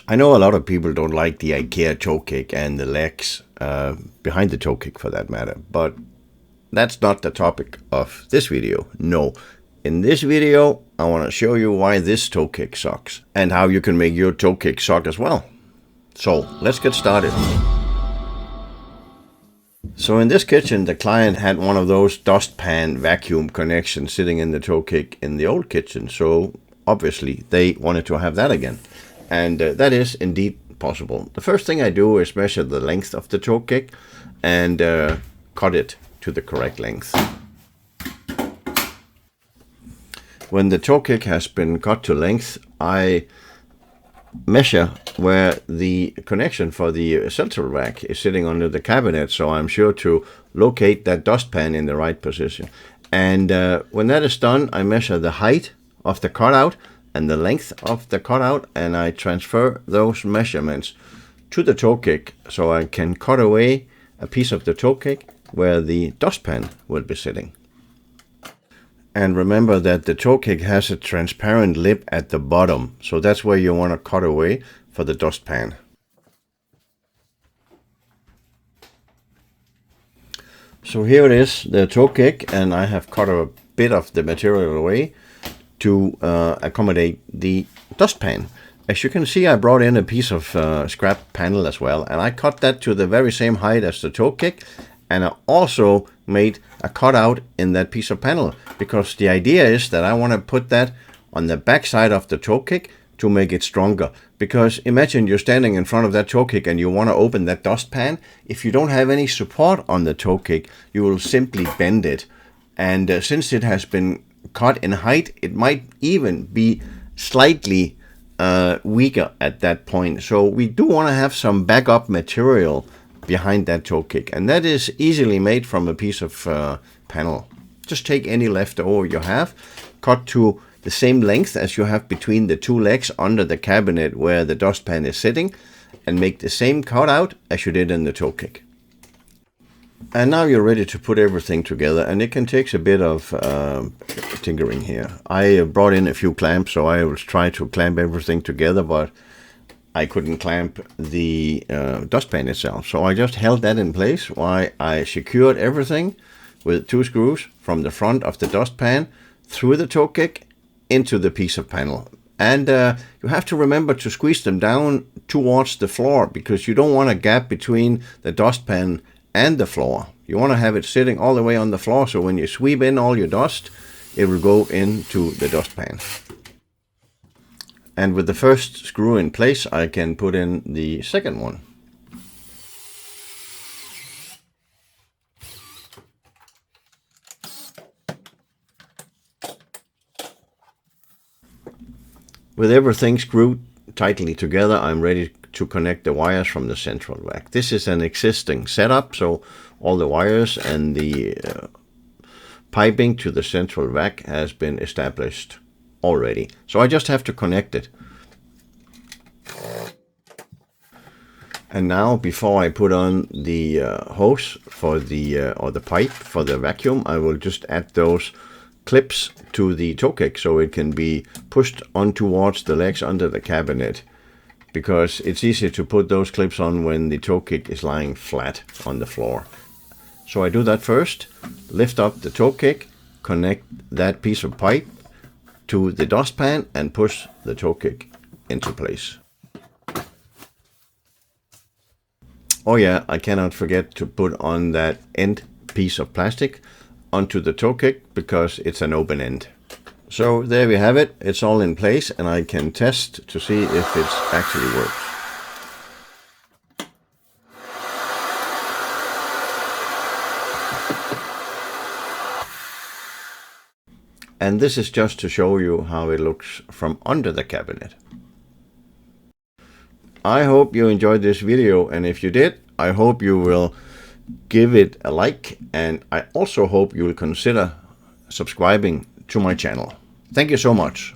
I know a lot of people don't like the Ikea Toekick and the legs behind the Toekick for that matter, but that's not the topic of this video. No, in this video I want to show you why this Toekick sucks and how you can make your Toekick suck as well. So let's get started. So in this kitchen, the client had one of those dustpan vacuum connections sitting in the Toekick in the old kitchen. So obviously they wanted to have that again. And that is indeed possible. The first thing I do is measure the length of the Toekick and cut it to the correct length. When the Toekick has been cut to length, I measure where the connection for the central rack is sitting under the cabinet, so I'm sure to locate that dustpan in the right position. And when that is done, I measure the height of the cutout and the length of the cutout, and I transfer those measurements to the Toekick so I can cut away a piece of the Toekick where the dustpan will be sitting. And remember that the Toekick has a transparent lip at the bottom, so that's where you want to cut away for the dustpan. So here it is, the Toekick, and I have cut a bit of the material away to accommodate the dustpan. As you can see, I brought in a piece of scrap panel as well, and I cut that to the very same height as the Toekick, and I also made a cutout in that piece of panel, because the idea is that I want to put that on the back side of the Toekick to make it stronger. Because imagine you're standing in front of that Toekick and you want to open that dustpan. If you don't have any support on the Toekick, you will simply bend it, and since it has been cut in height, it might even be slightly weaker at that point. So we do want to have some backup material behind that Toekick, and that is easily made from a piece of panel. Just take any leftover you have, cut to the same length as you have between the two legs under the cabinet where the dustpan is sitting, and make the same cutout as you did in the Toekick. And now you're ready to put everything together, and it can take a bit of tinkering here. I brought in a few clamps, so I will try to clamp everything together, but I couldn't clamp the dustpan itself. So I just held that in place while I secured everything with 2 screws from the front of the dustpan through the Toekick into the piece of panel. And you have to remember to squeeze them down towards the floor, because you don't want a gap between the dustpan and the floor. You want to have it sitting all the way on the floor, so when you sweep in all your dust, it will go into the dustpan. And with the first screw in place, I can put in the second one. With everything screwed tightly together, I'm ready to connect the wires from the central rack. This is an existing setup, so all the wires and the piping to the central rack has been established already. So I just have to connect it. And now, before I put on the hose for the or the pipe for the vacuum, I will just add those clips to the Toekick so it can be pushed on towards the legs under the cabinet, because it's easier to put those clips on when the Toekick is lying flat on the floor. So I do that first, lift up the Toekick, connect that piece of pipe to the dustpan, and push the Toekick into place. Oh yeah, I cannot forget to put on that end piece of plastic onto the Toekick, because it's an open end. So there we have it, it's all in place, and I can test to see if it actually works. And this is just to show you how it looks from under the cabinet. I hope you enjoyed this video, and if you did, I hope you will give it a like, and I also hope you will consider subscribing to my channel. Thank you so much.